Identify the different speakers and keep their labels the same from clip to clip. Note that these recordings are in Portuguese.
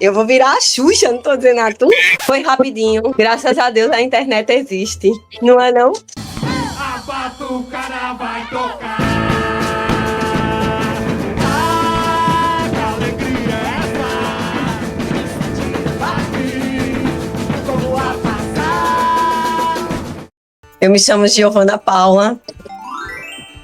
Speaker 1: Eu vou virar a Xuxa, não tô dizendo a tu. Foi rapidinho. Graças a Deus a internet existe. Não é não?
Speaker 2: A batucada vai tocar. Que alegria é essa? Aqui, como a passar.
Speaker 1: Eu me chamo Giovana Paula,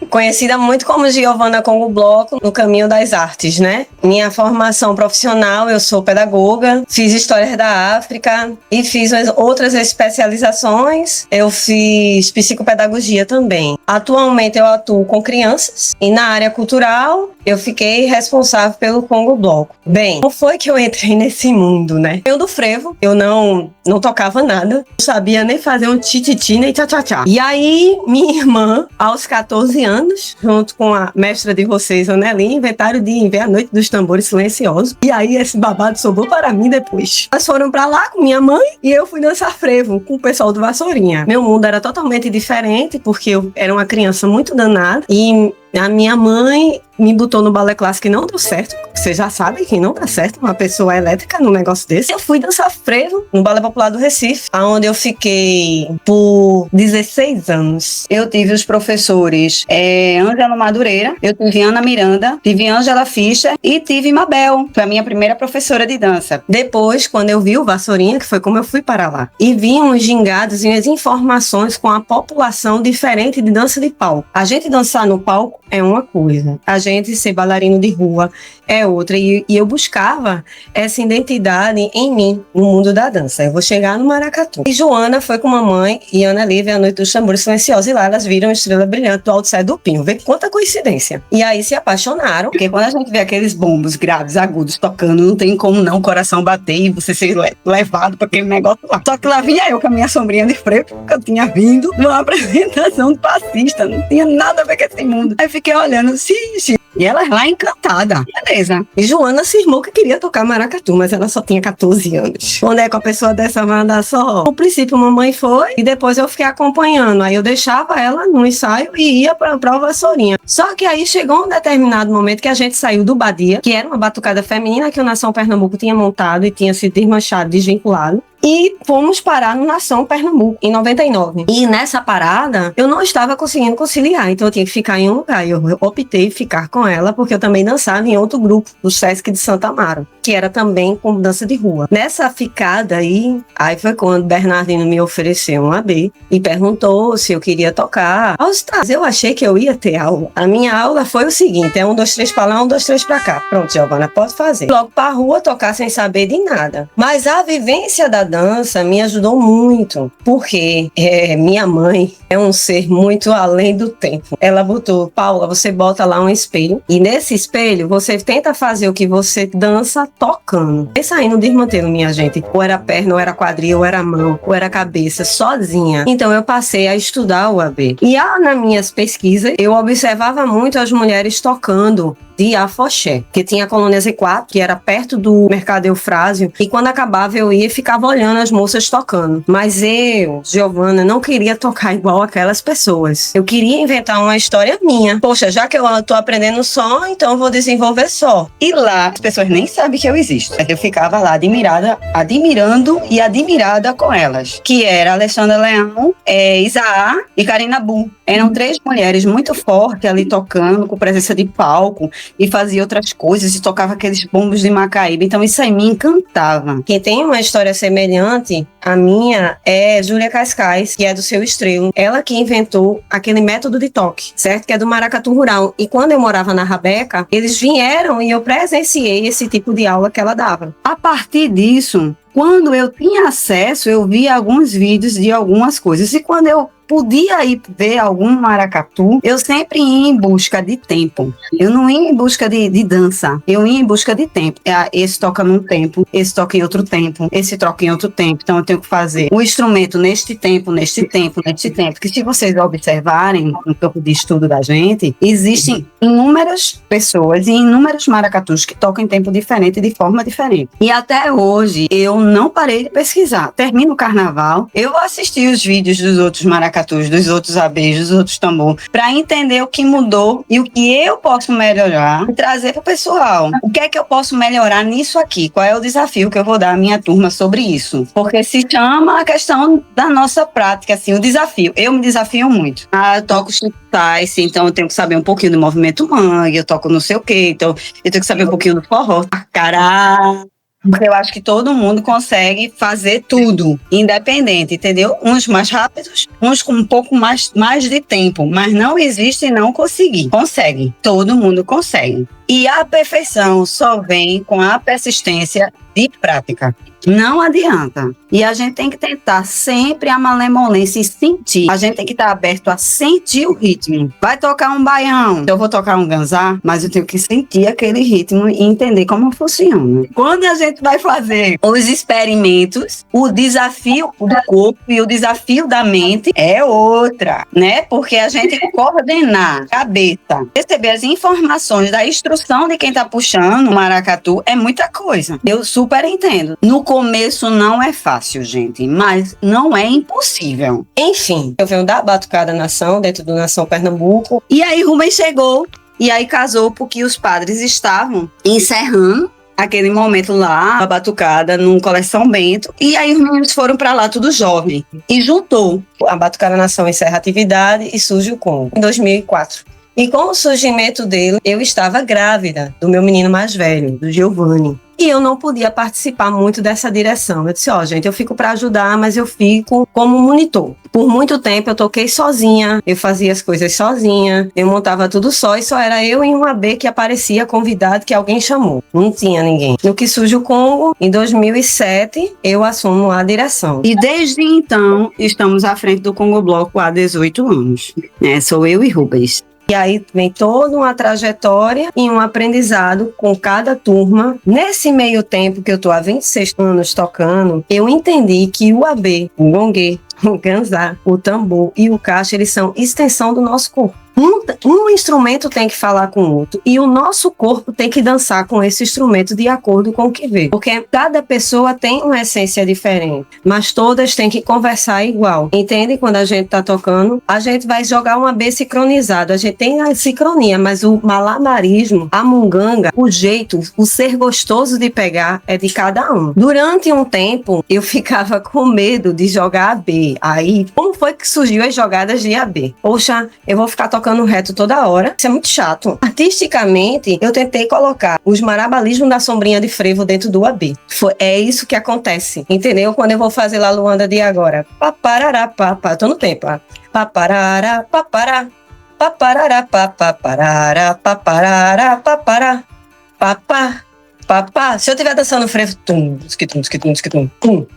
Speaker 1: conhecida muito como Giovana Congo Bloco, no caminho das artes, né? Minha formação profissional, eu sou pedagoga, fiz História da África e fiz outras especializações. Eu fiz psicopedagogia também. Atualmente eu atuo com crianças e na área cultural eu fiquei responsável pelo Congo Bloco. Bem, como foi que eu entrei nesse mundo, né? Eu do frevo, eu não tocava nada, não sabia nem fazer um tititi nem tchá-tchá-tchá. E aí, minha irmã, aos 14 anos, junto com a mestra de vocês, Anelinha, inventaram de ver a Noite dos Tambores Silenciosos. E aí, esse babado sobrou para mim depois. Elas foram pra lá com minha mãe e eu fui dançar frevo com o pessoal do Vassourinha. Meu mundo era totalmente diferente, porque eu era uma criança muito danada e a minha mãe me botou no balé clássico e não deu certo. Você já sabe que não dá certo uma pessoa elétrica num negócio desse. Eu fui dançar frevo no Balé Popular do Recife, onde eu fiquei por 16 anos. Eu tive os professores Ângela Madureira, eu tive Ana Miranda, tive Ângela Fischer e tive Mabel, foi a minha primeira professora de dança. Depois, quando eu vi o Vassourinha, que foi como eu fui para lá, e vi uns gingados e as informações com a população diferente de dança de palco. A gente dançar no palco é uma coisa, a gente ser bailarino de rua é outra, e eu buscava essa identidade em mim, no mundo da dança. Eu vou chegar no maracatu. E Joana foi com mamãe e Ana Lívia a Noite dos Tambores Silenciosos, e lá elas viram a Estrela Brilhante do Alto Cé do Pinho. Vê quanta coincidência. E aí se apaixonaram, porque quando a gente vê aqueles bombos graves, agudos, tocando, não tem como não o coração bater e você ser levado para aquele negócio lá. Só que lá vinha eu com a minha sombrinha de freio, porque eu tinha vindo numa apresentação de passista, não tinha nada a ver com esse mundo. Aí fiquei olhando, xixi. E ela lá encantada. Beleza. E Joana cismou que queria tocar maracatu, mas ela só tinha 14 anos. Onde é que a pessoa dessa vai andar só? No princípio, mamãe foi e depois eu fiquei acompanhando. Aí eu deixava ela no ensaio e ia pra Vassourinha. Só que aí chegou um determinado momento que a gente saiu do Badia, que era uma batucada feminina que o Nação Pernambuco tinha montado e tinha sido desmanchado, desvinculado. E fomos parar no Nação Pernambuco, em 99. E nessa parada, eu não estava conseguindo conciliar, então eu tinha que ficar em um lugar. E eu optei ficar com ela, porque eu também dançava em outro grupo, do Sesc de Santa Amaro, que era também com dança de rua. Nessa ficada aí foi quando Bernardino me ofereceu um AB e perguntou se eu queria tocar. Eu achei que eu ia ter aula. A minha aula foi o seguinte, 1, 2, 3 pra lá, 1, 2, 3 pra cá. Pronto, Giovana, pode fazer. Logo pra rua, tocar sem saber de nada. Mas a vivência da dança me ajudou muito, porque minha mãe é um ser muito além do tempo. Ela botou, Paula, você bota lá um espelho, e nesse espelho você tenta fazer o que você dança tocando. Pensa aí no desmantelo, minha gente. Ou era perna, ou era quadril, ou era mão, ou era cabeça, sozinha. Então eu passei a estudar o AB. E nas minhas pesquisas, eu observava muito as mulheres tocando de afoxé, que tinha a Colônia Z4, que era perto do Mercado Eufrásio, e quando acabava eu ia e ficava olhando as moças tocando. Mas eu, Giovana, não queria tocar igual aquelas pessoas. Eu queria inventar uma história minha. Poxa, já que eu tô aprendendo só, então eu vou desenvolver só. E lá, as pessoas nem sabem que eu existo. Eu ficava lá admirando e admirada com elas, que era Alexandra Leão, Isaá e Karina Bu. Eram 3 mulheres muito fortes ali tocando, com presença de palco, e fazia outras coisas, e tocava aqueles bombos de Macaíba. Então isso aí me encantava. Quem tem uma história semelhante à minha é Júlia Cascais, que é do Seu Estrelo. Ela que inventou aquele método de toque, certo? Que é do maracatu rural. E quando eu morava na Rabeca, eles vieram e eu presenciei esse tipo de aula que ela dava. A partir disso, quando eu tinha acesso, eu via alguns vídeos de algumas coisas. E quando eu podia ir ver algum maracatu, eu sempre ia em busca de tempo. Eu não ia em busca de dança, eu ia em busca de tempo. Esse toca num tempo, esse toca em outro tempo, esse toca em outro tempo. Então eu tenho que fazer o instrumento neste tempo, neste tempo, neste tempo. Que se vocês observarem no campo de estudo da gente, existem inúmeras pessoas e inúmeros maracatus que tocam em tempo diferente, de forma diferente. E até hoje eu não parei de pesquisar. Termina o carnaval, eu vou assistir os vídeos dos outros maracatus
Speaker 3: maracatus, dos outros ABs, dos outros tambor, para entender o que mudou e o que eu posso melhorar e trazer para o pessoal. O que é que eu posso melhorar nisso aqui? Qual é o desafio que eu vou dar à minha turma sobre isso? Porque se chama a questão da nossa prática, assim, o desafio. Eu me desafio muito. Eu toco chique-tice, então eu tenho que saber um pouquinho do movimento mangue, eu toco não sei o quê, então eu tenho que saber um pouquinho do forró. Caralho! Porque eu acho que todo mundo consegue fazer tudo, independente, entendeu? Uns mais rápidos, uns com um pouco mais de tempo, mas não existe não conseguir. Consegue, todo mundo consegue. E a perfeição só vem com a persistência de prática. Não adianta. E a gente tem que tentar sempre a malemolência e sentir. A gente tem que estar aberto a sentir o ritmo. Vai tocar um baião, eu vou tocar um ganzá, mas eu tenho que sentir aquele ritmo e entender como funciona. Quando a gente vai fazer os experimentos, o desafio do corpo e o desafio da mente é outra, né? Porque a gente tem que coordenar a cabeça, receber as informações da instrução de quem tá puxando o maracatu é muita coisa. Eu super entendo. No começo não é fácil, gente, mas não é impossível.
Speaker 1: Enfim, eu venho da Batucada Nação, dentro do Nação Pernambuco.
Speaker 3: E aí Rubens chegou, e aí casou porque os padres estavam encerrando aquele momento lá, a batucada, num Coleção Bento. E aí os meninos foram pra lá, tudo jovem. E juntou.
Speaker 1: A Batucada Nação encerra a atividade e surge o Congo, em 2004. E com o surgimento dele, eu estava grávida do meu menino mais velho, do Giovanni. E eu não podia participar muito dessa direção. Eu disse, gente, eu fico para ajudar, mas eu fico como monitor. Por muito tempo eu toquei sozinha, eu fazia as coisas sozinha, eu montava tudo só e só era eu e um AB que aparecia convidado que alguém chamou. Não tinha ninguém. No que surge o Congo, em 2007, eu assumo a direção.
Speaker 3: E desde então, estamos à frente do Congo Bloco há 18 anos. Sou eu e Rubens.
Speaker 1: E aí vem toda uma trajetória e um aprendizado com cada turma. Nesse meio tempo que eu estou há 26 anos tocando, eu entendi que o AB, o gongue, o ganzá, o tambor e o caixa, eles são extensão do nosso corpo. Um instrumento tem que falar com o outro e o nosso corpo tem que dançar com esse instrumento de acordo com o que vê. Porque cada pessoa tem uma essência diferente, mas todas têm que conversar igual. Entende? Quando a gente tá tocando, a gente vai jogar um AB sincronizado. A gente tem a sincronia, mas o malabarismo, a munganga, o jeito, o ser gostoso de pegar é de cada um. Durante um tempo, eu ficava com medo de jogar AB. Aí, como foi que surgiu as jogadas de AB? Poxa, eu vou ficar tocando reto toda hora. Isso é muito chato. Artisticamente, eu tentei colocar os marabalismos da sombrinha de frevo dentro do AB. É isso que acontece. Entendeu? Quando eu vou fazer lá Luanda de agora. Paparará, papá. Tô no tempo. Paparará, papará. Paparará, paparará, paparará, papará. Papá, papá. Se eu estiver dançando frevo, tum, skitum, skitum, skitum, tum.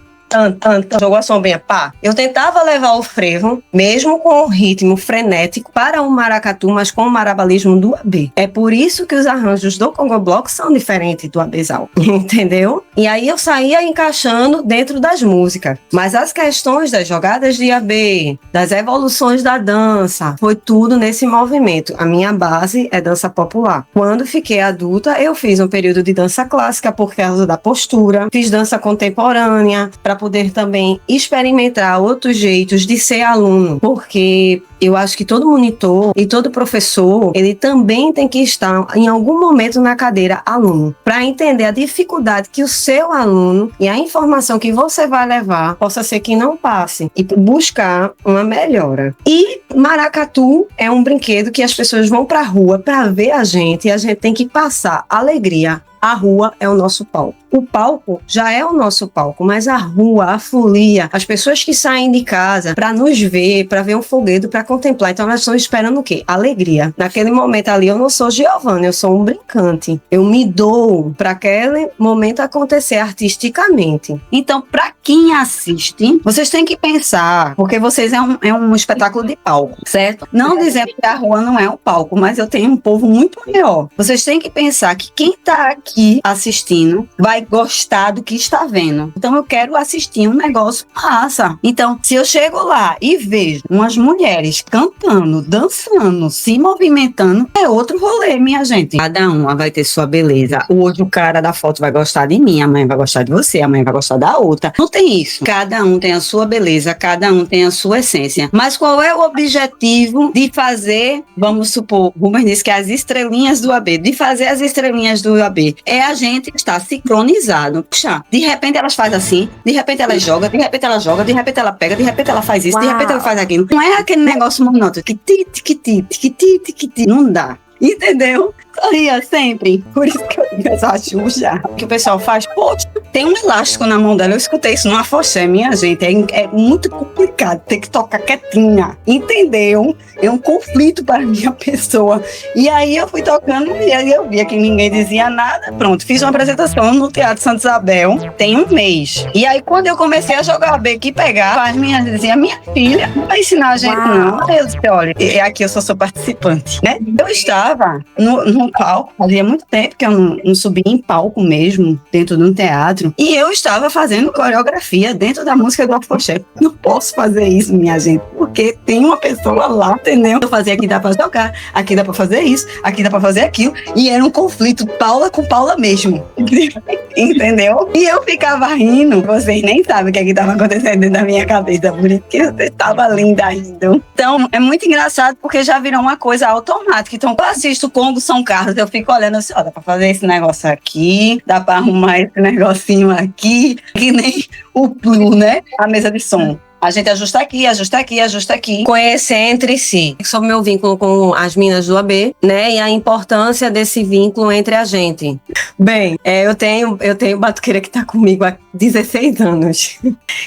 Speaker 1: Jogou a sombrinha, pá. Eu tentava levar o frevo, mesmo com o ritmo frenético, para o maracatu, mas com o marabalismo do AB. É por isso que os arranjos do Congo Block são diferentes do abezal, entendeu? E aí eu saía encaixando dentro das músicas. Mas as questões das jogadas de AB, das evoluções da dança, foi tudo nesse movimento. A minha base é dança popular. Quando fiquei adulta, eu fiz um período de dança clássica por causa da postura, fiz dança contemporânea, para poder também experimentar outros jeitos de ser aluno, porque eu acho que todo monitor e todo professor, ele também tem que estar em algum momento na cadeira aluno, para entender a dificuldade que o seu aluno e a informação que você vai levar possa ser que não passe e buscar uma melhora. E maracatu é um brinquedo que as pessoas vão para a rua para ver a gente e a gente tem que passar alegria. A rua é o nosso palco. O palco já é o nosso palco, mas a rua, a folia, as pessoas que saem de casa para nos ver, para ver um foguete, para contemplar, então elas estão esperando o quê? Alegria. Naquele momento ali eu não sou Giovanna, eu sou um brincante. Eu me dou para aquele momento acontecer artisticamente.
Speaker 3: Então, para quem assiste, vocês têm que pensar, porque vocês é um espetáculo de palco, certo? Não dizendo que a rua não é um palco, mas eu tenho um povo muito maior. Vocês têm que pensar que quem tá aqui assistindo vai vai gostar do que está vendo. Então eu quero assistir um negócio massa. Então, se eu chego lá e vejo umas mulheres cantando, dançando, se movimentando, é outro rolê, minha gente. Cada uma vai ter sua beleza. Hoje o cara da foto vai gostar de mim, amanhã vai gostar de você, amanhã vai gostar da outra. Não tem isso. Cada um tem a sua beleza, cada um tem a sua essência. Mas qual é o objetivo de fazer, vamos supor, o Rubens disse que as estrelinhas do AB, de fazer as estrelinhas do AB, é a gente estar sincronizado. Puxa, de repente elas fazem assim, de repente ela joga, de repente ela joga, de repente ela pega, de repente ela faz isso, de repente ela faz aquilo. Não é aquele negócio monótono, que ti, não dá. Entendeu? Corria sempre. Por isso que eu digo a Xuxa. O que o pessoal faz? Poxa, tem um elástico na mão dela. Eu escutei isso numa afoxé, minha gente. É muito complicado ter que tocar quietinha. Entendeu? É um conflito para a minha pessoa. E aí eu fui tocando e aí eu via que ninguém dizia nada. Pronto, fiz uma apresentação no Teatro Santa Isabel. Tem um mês. E aí quando eu comecei a jogar beco e pegar, as minhas diziam, minha filha, não vai ensinar a gente não. Aí eu disse, olha, aqui eu sou participante, né? Eu estava no palco, fazia muito tempo que eu não subia em palco mesmo, dentro de um teatro, e eu estava fazendo coreografia dentro da música do Afoxé. Não posso fazer isso, minha gente, porque tem uma pessoa lá, entendeu? Eu fazia aqui dá pra tocar, aqui dá pra fazer isso, aqui dá pra fazer aquilo, e era um conflito Paula com Paula mesmo, entendeu? E eu ficava rindo, vocês nem sabem o que é que estava acontecendo dentro da minha cabeça, por isso que eu estava linda rindo. Então, é muito engraçado, porque já virou uma coisa automática. Então, eu assisto o Congo São Carlos, eu fico olhando assim, ó, dá pra fazer esse negócio aqui, dá pra arrumar esse negocinho aqui, que nem o Plu, né? A mesa de som. A gente ajusta aqui, ajusta aqui, ajusta aqui.
Speaker 1: Conhecer entre si. Sobre o meu vínculo com as meninas do AB, né? E a importância desse vínculo entre a gente. Bem, eu tenho batuqueira que tá comigo há 16 anos.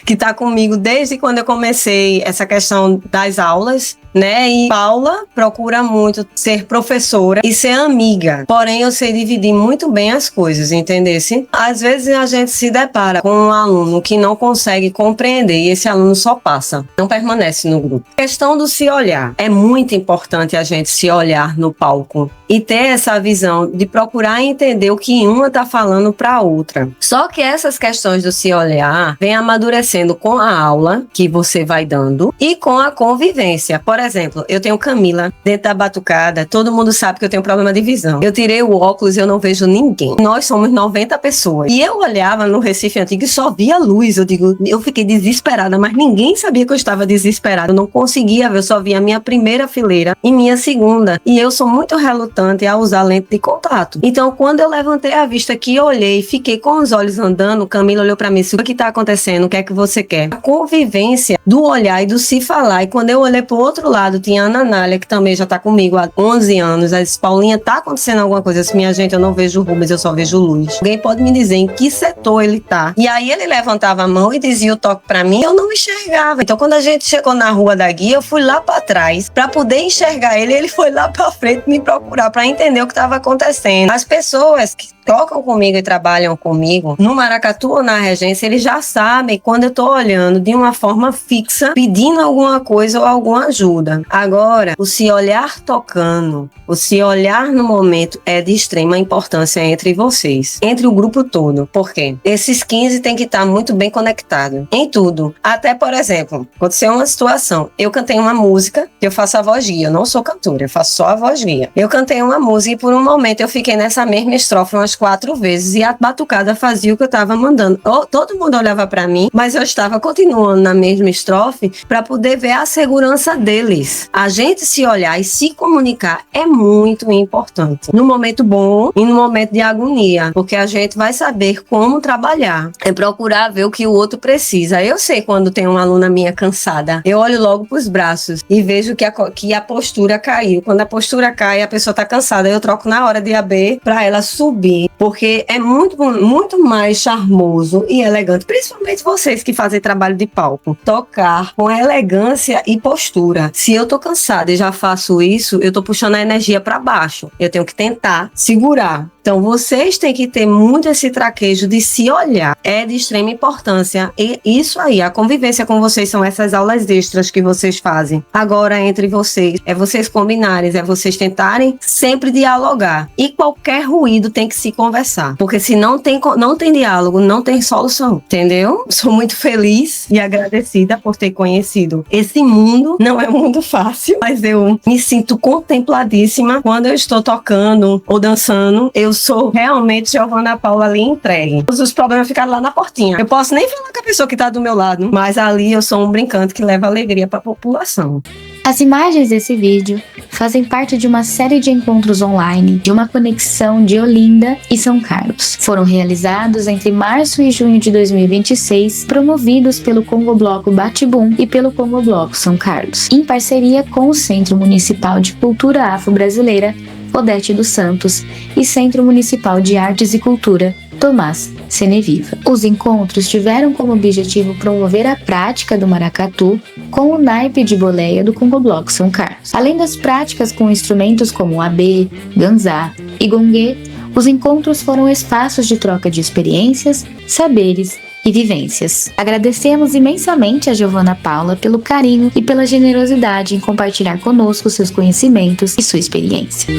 Speaker 1: Que tá comigo desde quando eu comecei essa questão das aulas, né? E Paula procura muito ser professora e ser amiga. Porém, eu sei dividir muito bem as coisas, entendesse? Às vezes a gente se depara com um aluno que não consegue compreender e esse aluno só passa, não permanece no grupo. A questão do se olhar. É muito importante a gente se olhar no palco e ter essa visão de procurar entender o que uma tá falando para a outra. Só que essas questões do se olhar vem amadurecendo com a aula que você vai dando e com a convivência. Por exemplo, eu tenho Camila dentro da batucada, todo mundo sabe que eu tenho problema de visão. Eu tirei o óculos e eu não vejo ninguém. Nós somos 90 pessoas. E eu olhava no Recife Antigo e só via luz. Eu fiquei desesperada, mas ninguém sabia que eu estava desesperada. Eu não conseguia ver, eu só via a minha primeira fileira e minha segunda. E eu sou muito relutante a usar lente de contato. Então, quando eu levantei a vista aqui, olhei, fiquei com os olhos andando, Camila olhou pra mim, o que tá acontecendo? O que é que você quer? A convivência do olhar e do se falar. E quando eu olhei pro outro lado, tinha a Ana Nália, que também já tá comigo há 11 anos. Ela disse, Paulinha, tá acontecendo alguma coisa? Eu disse, minha gente, eu não vejo Rubens, eu só vejo luz. Alguém pode me dizer em que setor ele tá? E aí ele levantava a mão e dizia o toque pra mim, eu não enxergava. Então, quando a gente chegou na Rua da Guia, eu fui lá pra trás pra poder enxergar ele. Ele foi lá pra frente me procurar pra entender o que estava acontecendo. As pessoas que tocam comigo e trabalham comigo, no Maracatu ou na Regência, eles já sabem quando eu tô olhando de uma forma fixa, pedindo alguma coisa ou alguma ajuda. Agora, o se olhar tocando, o se olhar no momento é de extrema importância entre vocês, entre o grupo todo. Por quê? Esses 15 têm que estar muito bem conectados em tudo. Até, por exemplo, aconteceu uma situação, eu cantei uma música, eu faço a voz guia, eu não sou cantora, eu faço só a voz guia. Eu cantei uma música e por um momento eu fiquei nessa mesma estrofe umas 4 vezes e a batucada fazia o que eu estava mandando. Todo mundo olhava para mim, mas eu estava continuando na mesma estrofe para poder ver a segurança deles. A gente se olhar e se comunicar é muito importante. No momento bom e no momento de agonia, porque a gente vai saber como trabalhar. É procurar ver o que o outro precisa. Eu sei quando tem uma aluna minha cansada, eu olho logo para os braços e vejo que a postura caiu. Quando a postura cai, a pessoa está cansada, eu troco na hora de AB para ela subir, porque é muito mais charmoso e elegante, principalmente vocês que fazem trabalho de palco, tocar com elegância e postura. Se eu tô cansada e já faço isso, eu tô puxando a energia para baixo. Eu tenho que tentar segurar Então, vocês têm que ter muito esse traquejo de se olhar. É de extrema importância. E isso aí, a convivência com vocês são essas aulas extras que vocês fazem. Agora, entre vocês, é vocês combinarem, é vocês tentarem sempre dialogar. E qualquer ruído tem que se conversar. Porque se não tem diálogo, não tem solução. Entendeu? Sou muito feliz e agradecida por ter conhecido esse mundo. Não é um mundo fácil, mas eu me sinto contempladíssima quando eu estou tocando ou dançando. Eu sou realmente Giovanna Paula ali entregue. Os problemas ficaram lá na portinha. Eu posso nem falar com a pessoa que tá do meu lado, mas ali eu sou um brincante que leva alegria para a população.
Speaker 4: As imagens desse vídeo fazem parte de uma série de encontros online de uma conexão de Olinda e São Carlos. Foram realizados entre março e junho de 2026, promovidos pelo Congo Bloco Batibum e pelo Congo Bloco São Carlos, em parceria com o Centro Municipal de Cultura Afro-Brasileira Odete dos Santos e Centro Municipal de Artes e Cultura Tomás Seneviva. Os encontros tiveram como objetivo promover a prática do maracatu com o naipe de boleia do Congo Bloco São Carlos. Além das práticas com instrumentos como abê, ganzá e gongue, os encontros foram espaços de troca de experiências, saberes e vivências. Agradecemos imensamente a Giovanna Paula pelo carinho e pela generosidade em compartilhar conosco seus conhecimentos e sua experiência.